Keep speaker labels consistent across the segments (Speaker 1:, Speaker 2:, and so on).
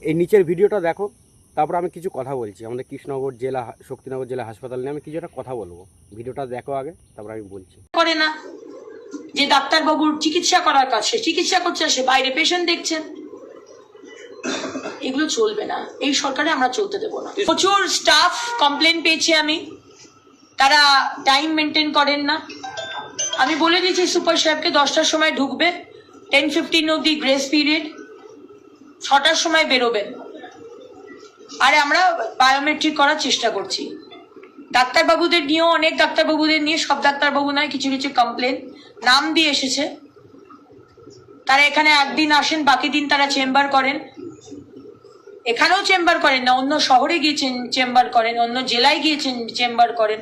Speaker 1: এই নিচের ভিডিওটা দেখো, তারপর আমি কিছু কথা বলছি আমাদের কৃষ্ণনগর জেলা শক্তিনগর জেলা হাসপাতাল নিয়ে আমি কিছু একটা কথা বলবো। ভিডিওটা দেখো আগে, তারপর আমি বলছি।
Speaker 2: করে না যে ডাক্তারবাবুর চিকিৎসা করার কাছে চিকিৎসা করছে, সে বাইরে পেশেন্ট দেখছেন। এগুলো চলবে না, এই সরকারে আমরা চলতে দেবো না। প্রচুর স্টাফ কমপ্লেন পেয়েছি আমি, তারা টাইম মেনটেন করেন না। আমি বলে দিয়েছি সুপার সাহেবকে 10টার সময় ঢুকবে, 10:15 অব্দি গ্রেস পিরিয়ড, 6টার সময় বেরোবেন। আর আমরা বায়োমেট্রিক করার চেষ্টা করছি। ডাক্তারবাবুদের নিয়েও, অনেক ডাক্তারবাবুদের নিয়ে, সব ডাক্তারবাবু নয়, কিছু কিছু কমপ্লেন নাম দিয়ে এসেছে। তারা এখানে একদিন আসেন, বাকি দিন তারা চেম্বার করেন। এখানেও চেম্বার করেন না, অন্য শহরে গিয়েছেন চেম্বার করেন, অন্য জেলায় গিয়েছেন চেম্বার করেন।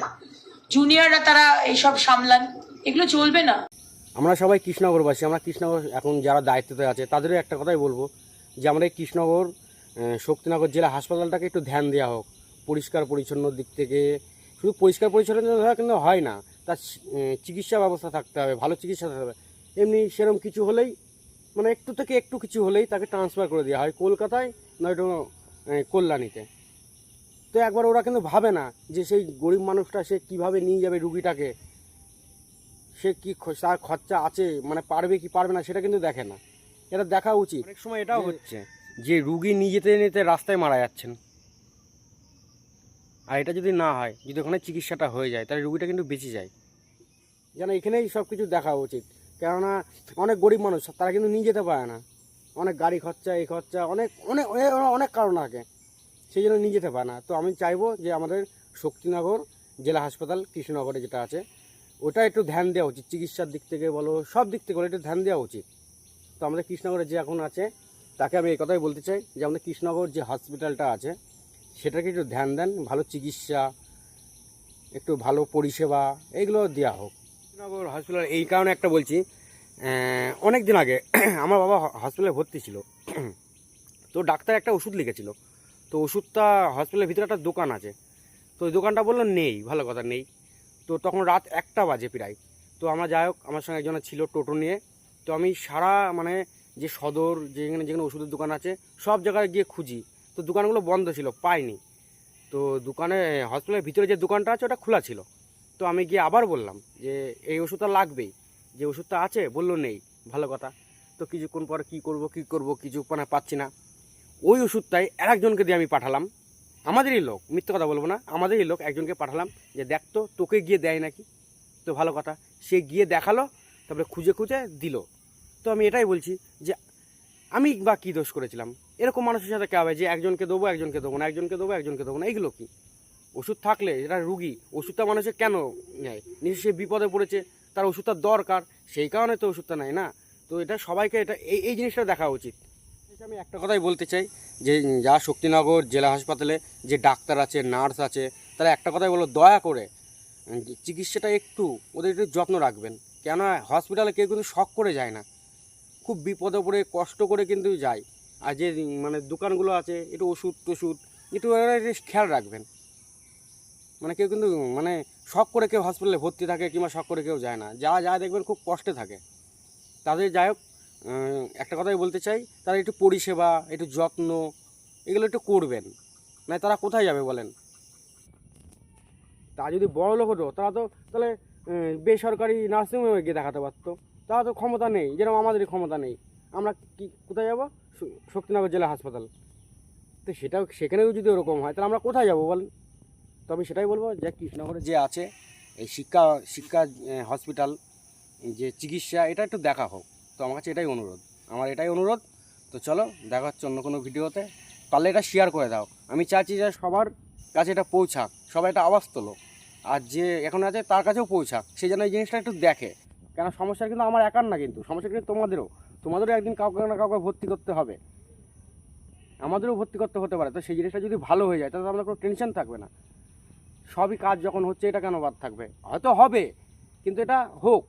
Speaker 2: জুনিয়ররা তারা এইসব সামলান, এগুলো চলবে না।
Speaker 1: আমরা সবাই কৃষ্ণনগরবাসী, আমরা কৃষ্ণনগর এখন যারা দায়িত্বতে আছে তাদেরও একটা কথাই বলবো যে আমাদের কৃষ্ণনগর শক্তিনগর জেলা হাসপাতালটাকে একটু ধ্যান দেওয়া হোক। পরিষ্কার পরিচ্ছন্ন দিক থেকে, শুধু পরিষ্কার পরিচ্ছন্ন কিন্তু হয় না, তার চিকিৎসা ব্যবস্থা থাকতে হবে, ভালো চিকিৎসা থাকতে হবে। এমনি সেরকম কিছু হলেই, মানে একটু থেকে একটু কিছু হলেই তাকে ট্রান্সফার করে দেওয়া হয় কলকাতায়, নয়তো কল্যাণীতে। তো একবার ওরা কিন্তু ভাবে না যে সেই গরিব মানুষটা সে কীভাবে নিয়ে যাবে রুগীটাকে, সে কি তার খরচা আছে, মানে পারবে কি পারবে না, সেটা কিন্তু দেখে না। এটা দেখা উচিত। অনেক সময় এটাও হচ্ছে যে রুগী নিয়ে যেতে নিতে রাস্তায় মারা যাচ্ছেন। আর এটা যদি না হয়, যদি ওখানে চিকিৎসাটা হয়ে যায়, তাহলে রুগীটা কিন্তু বেঁচে যায়। যেন এখানেই সব কিছু দেখা উচিত। কেননা অনেক গরিব মানুষ, তারা কিন্তু নিয়ে যেতে পারে না, অনেক গাড়ি খরচা, এই খরচা, অনেক অনেক অনেক কারণ থাকে, সেই জন্য নিয়ে যেতে পারে না। তো আমি চাইবো যে আমাদের শক্তিনগর জেলা হাসপাতাল কৃষ্ণনগরে যেটা আছে, ওটা একটু ধ্যান দেওয়া উচিত। চিকিৎসার দিক থেকে বলো, সব দিক থেকে বলো, একটু ধ্যান দেওয়া উচিত। তো আমাদের কৃষ্ণনগরে যে এখন আছে, তাকে আমি এই কথাই বলতে চাই যে আমাদের কৃষ্ণনগর যে হসপিটালটা আছে সেটাকে একটু ধ্যান দেন, ভালো চিকিৎসা, একটু ভালো পরিষেবা, এইগুলো দেওয়া হোক। কৃষ্ণনগর হসপিটাল এই কারণে একটা বলছি, অনেক দিন আগে আমার বাবা হসপিটালে ভর্তি ছিল। তো ডাক্তার একটা ওষুধ লিখেছিল, তো ওষুধটা হসপিটালের ভিতরে একটা দোকান আছে, তো ওই দোকানটা বললো নেই, ভালো কথা নেই। তো তখন রাত 1টা বাজে প্রায়। তো আমরা যাই হোক, আমার সঙ্গে একজন ছিল টোটো নিয়ে। তো আমি সারা মানে যে সদর যেখানে যেখানে ওষুধের দোকান আছে সব জায়গায় গিয়ে খুঁজি, তো দোকানগুলো বন্ধ ছিল, পাইনি। তো দোকানে হসপিটালের ভিতরে যে দোকানটা আছে ওটা খোলা ছিল। তো আমি গিয়ে আবার বললাম যে এই ওষুধটা লাগবেই, যে ওষুধটা আছে, বললো নেই, ভালো কথা। তো কিছুক্ষণ পর কী করব কিছু মানে পাচ্ছি না। ওই ওষুধটাই আরেকজনকে দিয়ে আমি পাঠালাম, আমাদেরই লোক, মিথ্যে কথা বলবো না, আমাদেরই লোক, একজনকে পাঠালাম যে দেখ তো তোকে গিয়ে দেয় নাকি। তো ভালো কথা, সে গিয়ে দেখালো, তারপরে খুঁজে খুঁজে দিল। তো আমি এটাই বলছি যে আমি বা কী দোষ করেছিলাম? এরকম মানুষের সাথে কে হবে যে একজনকে দেবো একজনকে দেবো না, একজনকে দেবো একজনকে দেবো না? এইগুলো কি? ওষুধ থাকলে, এটা রুগী, ওষুধটা মানুষের কেন নেয়? নিশ্চয়ই সে বিপদে পড়েছে, তার ওষুধটা দরকার, সেই কারণে তো ওষুধটা নেয় না। তো এটা সবাইকে এটা এই জিনিসটা দেখা উচিত। আমি একটা কথাই বলতে চাই যে যা শক্তিনগর জেলা হাসপাতালে যে ডাক্তার আছে, নার্স আছে, তারা একটা কথাই বলো, দয়া করে চিকিৎসাটা একটু ওদের একটু যত্ন রাখবেন। কেন হসপিটালে কেউ কিন্তু শখ করে যায় না, খুব বিপদে পড়ে কষ্ট করে কিন্তু যায়। আর যে মানে দোকানগুলো আছে, একটু ওষুধ টষুধ একটু খেয়াল রাখবেন। মানে কেউ কিন্তু মানে শখ করে কেউ হসপিটালে ভর্তি থাকে, কিংবা শখ করে কেউ যায় না, যা যা দেখবেন খুব কষ্টে থাকে তাদের। যাই হোক, একটা কথাই বলতে চাই, তারা একটু পরিষেবা, একটু যত্ন, এগুলো একটু করবেন। মানে তারা কোথায় যাবে বলেন? তা যদি বড় লোক হতো, তারা তো তাহলে বেসরকারি নার্সিংহোমে গিয়ে দেখাতে পারতো। তারা তো ক্ষমতা নেই, যেরকম আমাদেরই ক্ষমতা নেই। আমরা কি কোথায় যাব? শক্তিনগর জেলা হাসপাতাল। তো সেটাও, সেখানেও যদি ওরকম হয়, তাহলে আমরা কোথায় যাব বলেন? তো আমি সেটাই বলবো যে কৃষ্ণনগরে যে আছে এই শিক্ষা হসপিটাল, যে চিকিৎসা, এটা একটু দেখা হোক। তো আমার কাছে এটাই অনুরোধ, আমার এটাই অনুরোধ। তো চলো, দেখা হচ্ছে অন্য কোনো ভিডিওতে। পারলে এটা শেয়ার করে দাও। আমি চাইছি যে সবার কাছে এটা পৌঁছাক, সবাই এটা আওয়াজ তোলো, আর যে এখন আছে তার কাছেও পৌঁছাক, সে যেন এই জিনিসটা একটু দেখে। কেন সমস্যা কিন্তু আমার একার না, কিন্তু সমস্যা কিন্তু তোমাদেরও একদিন কাউকে না কাউকে ভর্তি করতে হবে, আমাদেরও ভর্তি করতে হতে পারে। তো সেই জিনিসটা যদি ভালো হয়ে যায়, তাহলে আমাদের কোনো টেনশন থাকবে না। সবই কাজ যখন হচ্ছে, এটা কেন বাদ থাকবে? হয়তো হবে, কিন্তু এটা হোক।